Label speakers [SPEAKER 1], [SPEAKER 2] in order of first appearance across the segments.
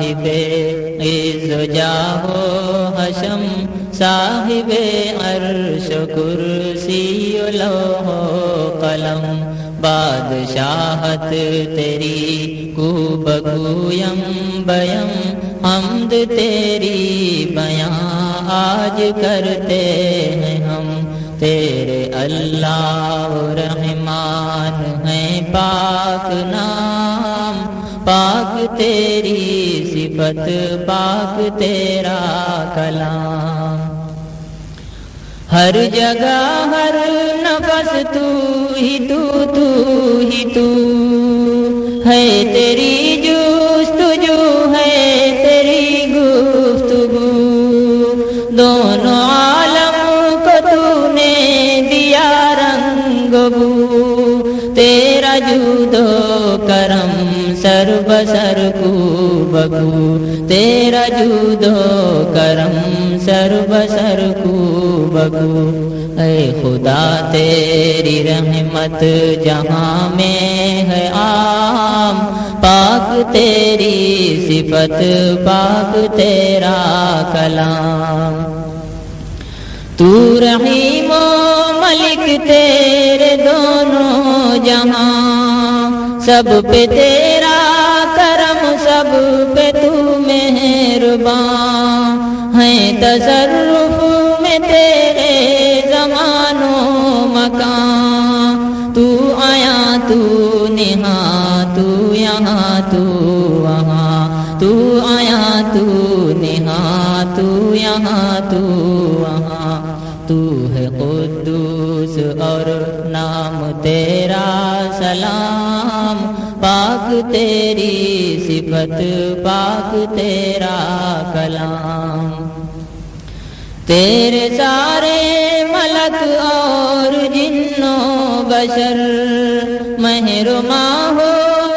[SPEAKER 1] صاحب عز و جاہ و حشم، صاحب عرش و کرسی و لوح و قلم، بادشاہت تیری کو بگویم بیم، حمد تیری بیاں آج کرتے ہیں ہم، تیرے اللہ رحمان ہیں پاک نام، پاک تیری صفت پاک تیرا کلام، ہر جگہ ہر نفس تو ہی تو ہے، تیری جستجو ہے تیری گفتگو، دونوں عالم کو تو نے دیا رنگ بو، تیرا جود و کرم سر بسر کو بگو، تیرا جود و کرم سر بسر کو بگو، اے خدا تیری رحمت جہاں میں ہے عام، پاک تیری صفت پاک تیرا کلام، تو رحیم و ملک تیرے دونوں جہاں، سب پہ تیرا کرم سب پہ تو مہربان، ہیں تصرف میں تیرے زمان و مکان، تو آیا تو نہاں تو یہاں تو وہاں، تو آیا تو نہاں تو یہاں تو وہاں، تو ہے قدوس اور نام تیرا سلام، پاک تیری صفت پاک تیرا کلام، تیرے سارے ملک اور جن و بشر، مہر و ماہ و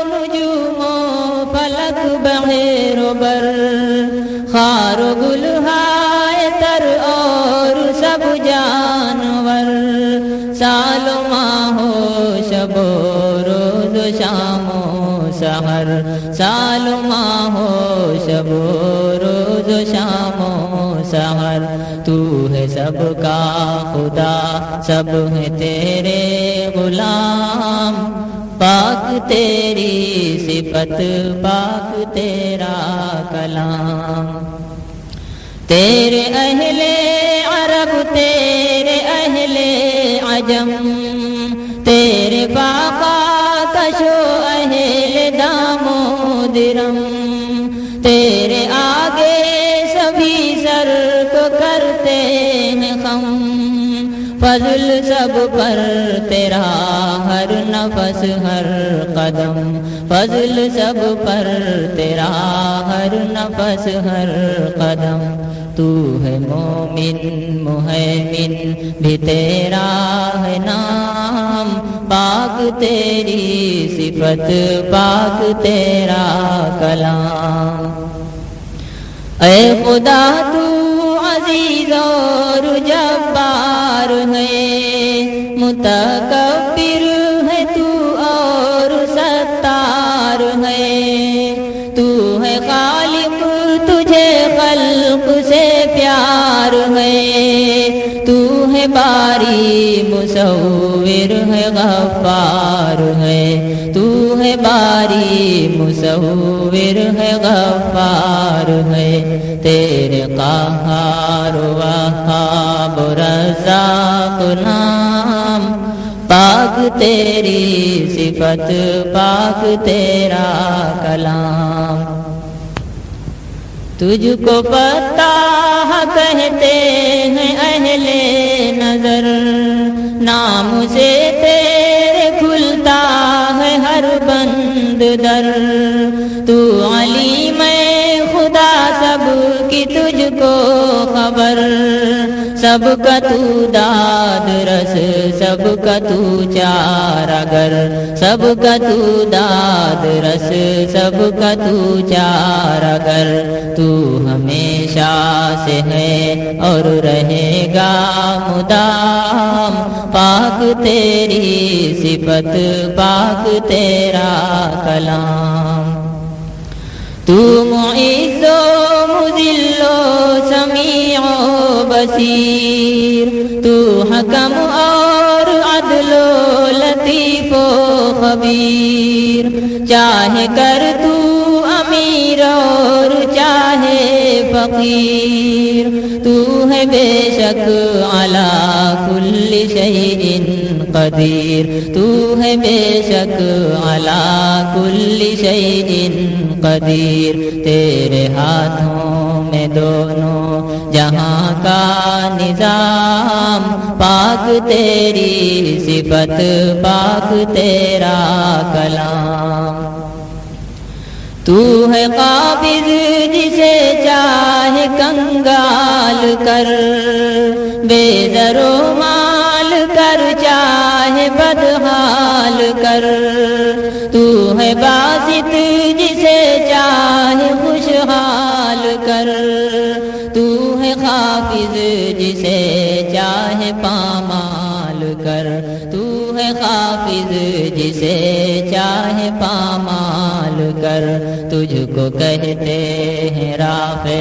[SPEAKER 1] نجوم و فلک بحر و بر، خار و گل ہائے تر اور سب جانور، سال و ماہ و شب و روز و شام و سحر، سال و ماہ و شب و روز و شام و سحر، تو ہے سب کا خدا سب ہے تیرے غلام، پاک تیری صفت پاک تیرا کلام، تیرے اہل عرب تیرے اہل عجم، تیرے باقا کشو اہل دام و درم، تیرے آگے سبھی سر کو کرتے ہیں خم، فضل سب پر تیرا ہر نفس ہر قدم، فضل سب پر تیرا ہر نفس ہر قدم، تو ہے مومن مہیمن بھی تیرا ہے نام، پاک تیری صفت پاک تیرا کلام، اے خدا تو عزیز اور جبار ہے، متکبر ہے تو اور ستار ہے، تو ہے خالق تجھے خلق سے پیار ہے، تو ہے باری مصور ہے غفار ہے، تو ہے باری مصور ہے غفار ہے، تیرے قہار وہاب رزاق نام، پاک تیری صفت پاک تیرا کلام، تجھ کو فتاح کہتے ہیں اہل نظر، نام سے تیرے کھلتا ہے ہر بند در، تو علیم خدا سب کی تجھ کو خبر، سب کا تو داد رس سب کا تو چارگر، سب کا تو داد رس سب کا تو چارگر، تو ہمیشہ سے ہے اور رہے گا مدام، پاک تیری صفت پاک تیرا کلام، تو معز بصیر، تو حکم اور عدل و لطیف و خبیر، چاہے کر تو امیر اور چاہے فقیر، تو ہے بے شک علی کل شیء قدیر، تو ہے بے شک علی کل شیء قدیر، تیرے ہاتھوں میں دونوں جہاں کا نظام، پاک تیری صفت پاک تیرا کلام، تو ہے قابض جسے چاہے کنگال کر، بے زر و مال کر چاہے بدحال کر، تو ہے باسط جسے چاہے خوشحال کر، تو ہے خافض جسے چاہے پامال کر، تو ہے خافض جسے چاہے پامال کر، تجھ کو کہتے ہیں رافع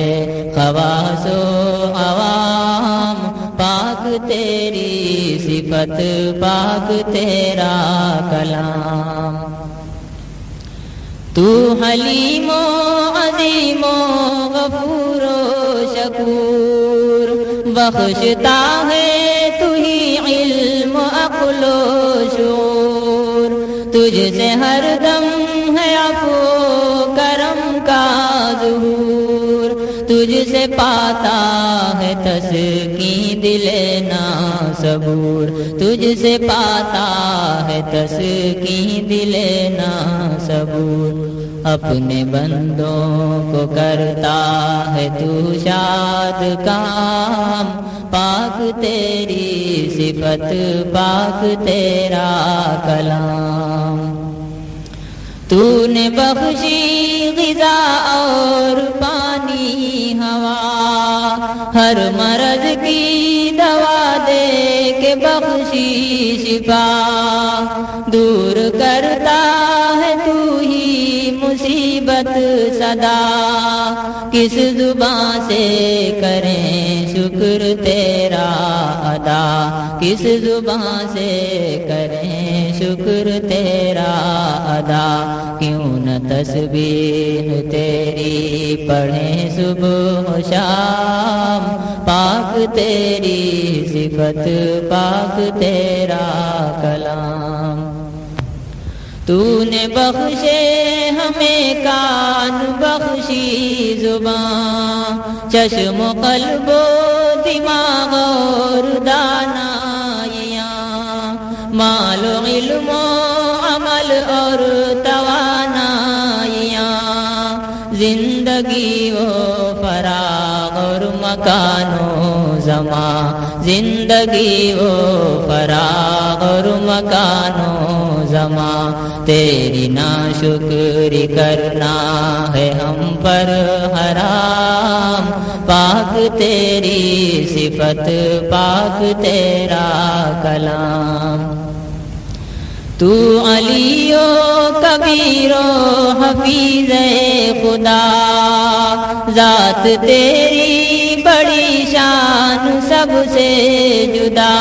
[SPEAKER 1] خواص و عوام، پاک تیری صفت پاک تیرا کلام، تو حلیم و عظیم و غفور و شکور، بخشتا ہے تو ہی علم و عقل و شعور، تجھ سے ہر دم ہے عفو و کرم کا ظہور، تجھ سے پاتا ہے تسکین دل ناصبور، تجھ سے پاتا ہے تسکین دل ناصبور، اپنے بندوں کو کرتا ہے تو شاد کام، پاک تیری صفت پاک تیرا کلام، تو نے بخشی غذا اور پانی ہوا، ہر مرض کی دوا دے کے بخشی شفا، دور کرتا ہے تو ہی مصیبت صدا، کس زبان سے کریں شکر تیرا ادا، کس زبان سے کریں شکر تیرا ادا، کیوں نہ تسبیح تیری پڑھیں صبح و شام، پاک تیری صفت پاک تیرا کلام، تو نے بخشے ہمیں کان بخشی زبان، چشم و قلب و دماغ اور دانائیاں، مال و علم و عمل اور توانائیاں، زندگی و فراغ اور مکان و زمان، زندگی و فراغ اور مکان و زمان، تیری ناشکری کرنا ہے ہم پر حرام، پاک تیری صفت پاک تیرا کلام، تو علی و کبیر و حفیظ خدا، ذات تیری بڑی شان سب سے جدا،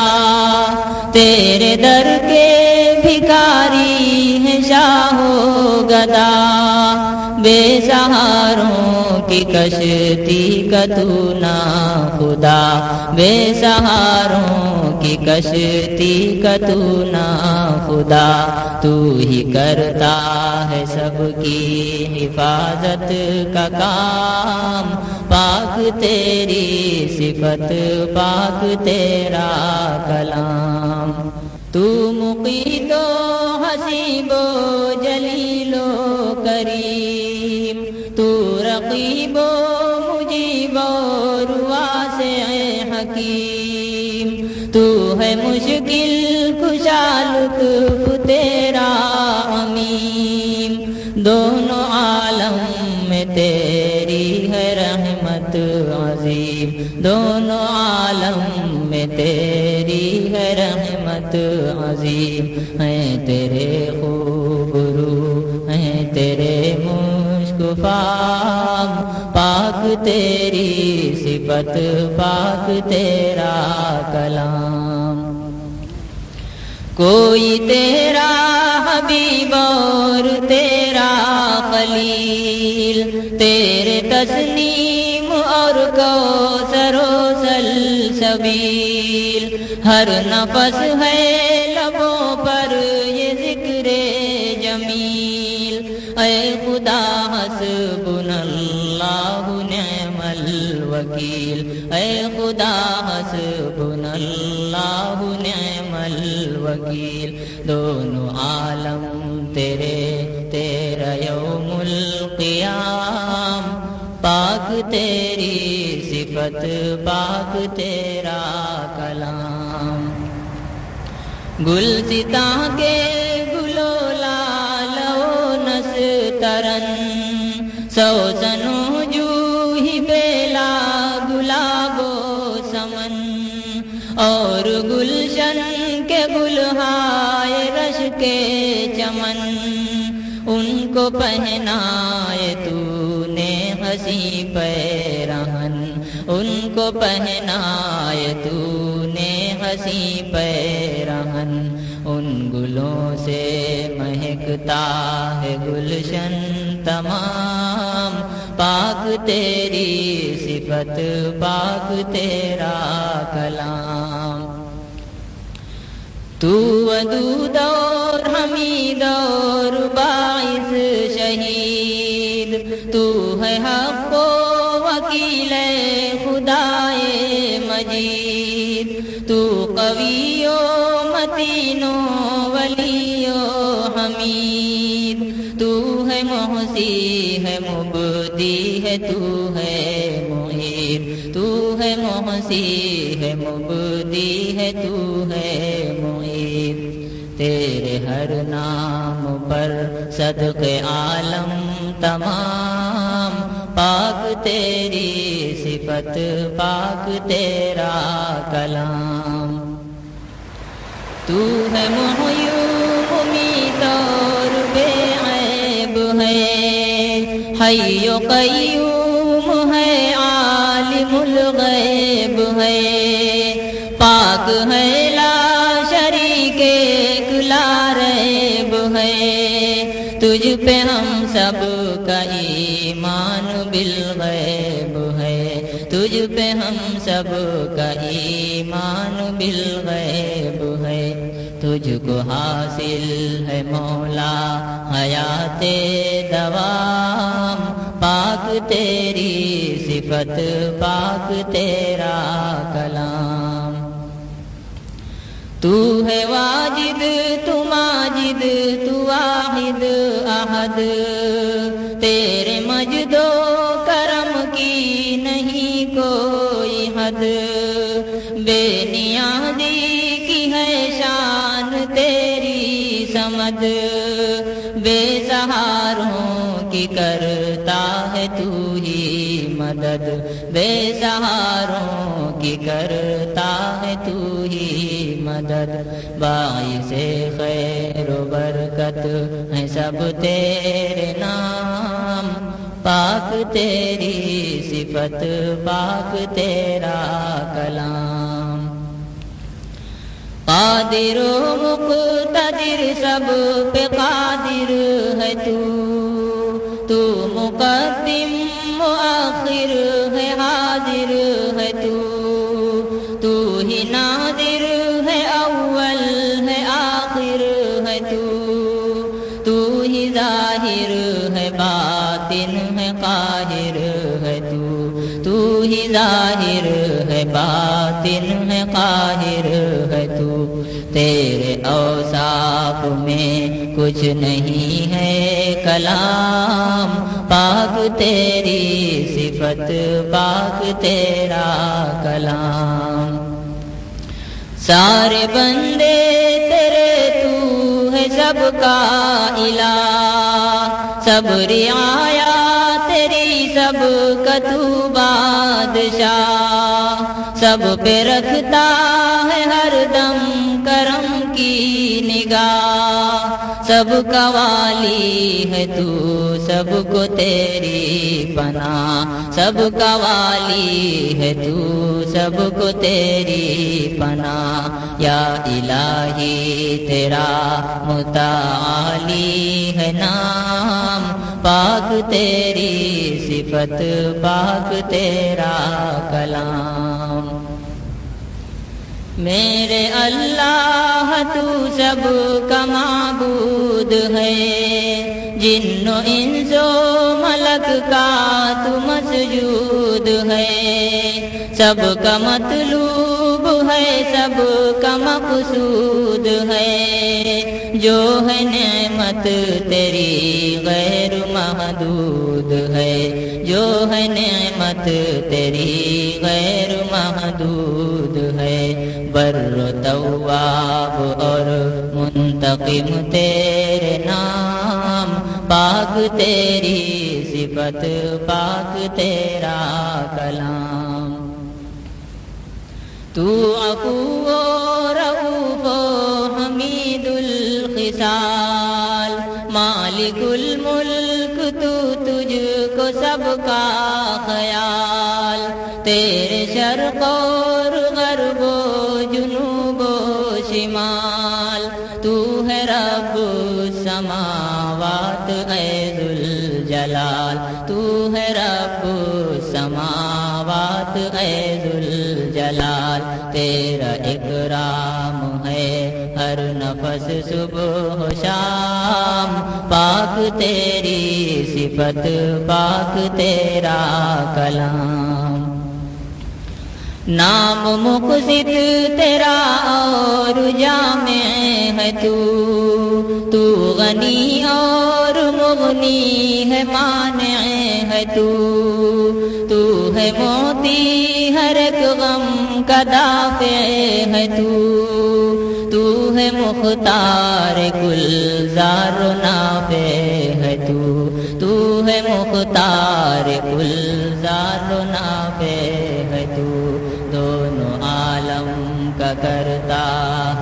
[SPEAKER 1] تیرے در کے بھکاری ہیں شاہ و گدا، بے سہاروں کی کشتی کا تو نا خدا، بے سہاروں کی کشتی کا تو نا خدا، تو ہی کرتا ہے سب کی حفاظت کا کام، پاک تیری صفت پاک تیرا کلام، تو مقیت و حسیب و جلیل و کریم، تو رقیب و مجیب و واسع حکیم، تو ہے مشکل کشا لطف تیرا عمیم، دونوں عالم میں تیری ہے رحمت عظیم، دونوں عالم میں تیری ہے رحمت عظیم، ہیں تیرے خوب رو ہیں تیرے مشک فام، پاک پاک تیری صفت، پاک تیرا کلام۔ کوئی تیرا حبیب اور تیرا خلیل، تیرے تسلیم اور کوثر و سلسبیل، ہر نفس ہے لبوں پر یہ ذکر جمیل۔ اے خدا حسبنا اللہ نعم الوکیل، اے خدا حسبنا اللہ نعم الوکیل۔ دونوں عالم تیرا یوم القیام، پاک تیری صفت، پاک تیرا کلام۔ گلستاں کے گلو لال و نسترن، سوسنوں جوہی بیلا گلاب و سمن، اور گلشن کے گلہائے رش کے چمن، ان کو پہنائے تو نے ہنسی پیرہن، ان کو پہنائے تو نے ہنسی پیرہن۔ ان گلوں سے مہکتا ہے گلشن تمام، پاک تیری صفت، پاک تیرا کلام۔ تو ودود اور حمید اور باعث شہید، تو ہے حق و وکیل خدائے مجید، تو قوی و متین و ولی و حمید، تو ہے محصی ہے مبدی ہے، تو ہے معید، تو ہے محصی ہے مبدی ہے، تو ہے معید۔ تیرے ہر نام پر صدق عالم تمام، پاک تیری صفت، پاک تیرا کلام۔ تو ہے محیی و ممیت اور بے عیب ہے، حی و قیوم ہے، عالم الغیب ہے، پاک ہے لا شریک ایک لا ریب ہے، تجھ پہ ہم سب کا ایمان بالغیب ہے، تجھ پہ ہم سب کا ایمان بالغیب ہے۔ تجھ کو حاصل ہے مولا حیات دوام، پاک تیری صفت، پاک تیرا کلام۔ تو ہے واجد، تو ماجد، تو واحد احد، تیرے مجد و کرم کی نہیں کوئی حد، بے نیازی کی ہے شان تیری سمد، بے سہاروں کی کرتا ہے تو ہی مدد، بے سہاروں کی کرتا ہے تو ہی مدد۔ باعث خیر و برکت ہیں سب تیرے نام، پاک تیری صفت، پاک تیرا کلام۔ قادر و مقتدر سب پہ قادر ہے تو مقدم مؤخر ہے، حاضر ہے تو ہی نادر ہے، اول ہے آخر ہے تو ہی ظاہر ہے، باطن ہے، قاہر ہے تو ہی ظاہر ہے، باطن ہے، قاہر ہے تو۔ تیرے اوصاف میں کچھ نہیں ہے کلام، پاک تیری صفت، پاک تیرا کلام۔ سارے بندے تیرے تو ہے، سب کا الہ، سب رعایا تیری، سب کا تو بادشاہ، سب پہ رکھتا ہے ہر دم کرم کی نگاہ، سب کا والی ہے تو، سب کو تیری پناہ، سب کا والی ہے تو، سب کو تیری پناہ، یا الہی تیرا متعالی ہے نام، پاک تیری صفت، پاک تیرا کلام۔ میرے اللہ تو سب کا معبود ہے، جن و انس و ملک کا تو مسجود ہے، سب کا مطلوب ہے، سب کا مقصود ہے، جو ہے نعمت تیری غیر محدود ہے، جو ہے نعمت تیری غیر محدود ہے، بر و تواب اور منتقم تیرے نام، پاک تیری صفت، پاک تیرا کلام۔ تو عفو و رؤوف و حمید الخصال، مالک الملک تو، تجھ کو سب کا خیال، تیرے شرق اور غرب و جنوب و شمال، تو ہے رب السماوات اے ذوالجلال، تو ہے رب السماوات اے ذوالجلال، تیرا اکرام ہے ہر نفس صبح و شام، پاک تیری صفت، پاک تیرا کلام۔ نام مقصد تیرا اور جامع ہے تو غنی اور مغنی ہے، مانع ہے تو ہے موتی ہر ایک غم کا دافع ہے تو ہے مختار کل زار و نافع ہے تو ہے مختار کل زار و نافع ہے تو، دونوں عالم کا کرتا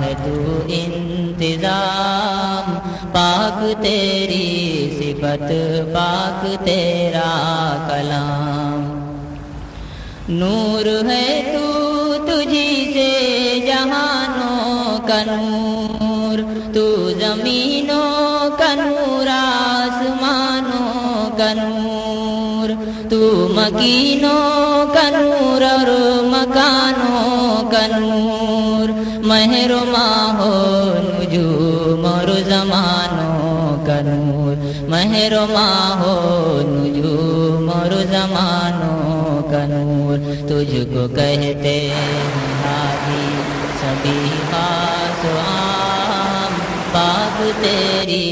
[SPEAKER 1] ہے تو انتظام، پاک تیری صفت، پاک تیرا کلام۔ نور ہے تو تجھی سے جہانوں کا نور، تو زمینوں کا نور، آسمانوں کا نور، تو مکینوں کا نور اور مکانوں کا نور، مہر و ماہ و نجوم اور زمانوں کا نور، مہر و ماہ و نجوم اور زمانوں کا نور، تجھ کو کہتے ہیں ہادی سبھی خاص و عام، پاک تیری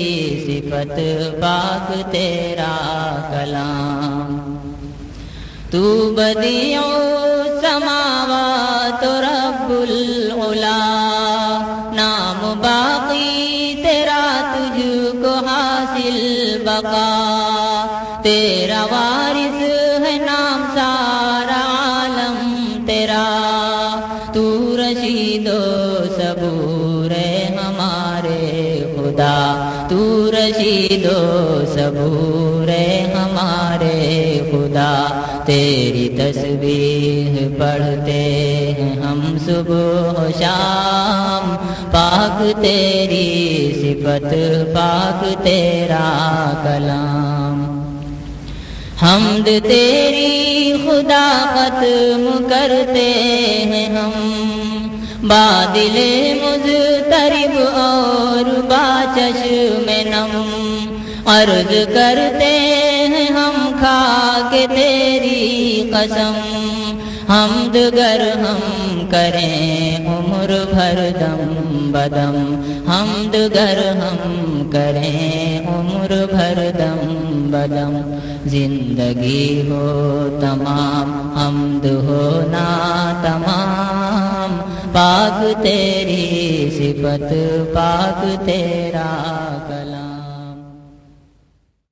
[SPEAKER 1] صفت، پاک تیرا کلام۔ تو بدیع السماوات رب العلا، نام باقی تیرا تجھ کو حاصل بقا، تیرا وارث ہے نام سارا عالم تیرا، تو رشید و صبور ہے ہمارے خدا، تو رشید و صبور ہے ہمارے خدا، تیری تسبیح پڑھتے ہیں ہم صبح و شام، پاک تیری صفت، پاک تیرا کلام۔ حمد تیری خدا ختم کرتے ہیں ہم، بادل مضطرب اور باچشم نم، عرض کرتے ہیں ہم کھا کے تیری قسم، حمد گر ہم کریں عمر بھر دم بدم، حمد گر ہم کریں عمر بھر دم بدم، زندگی ہو تمام حمد ہو نا تمام، پاک تیری صفت، پاک تیرا کلام۔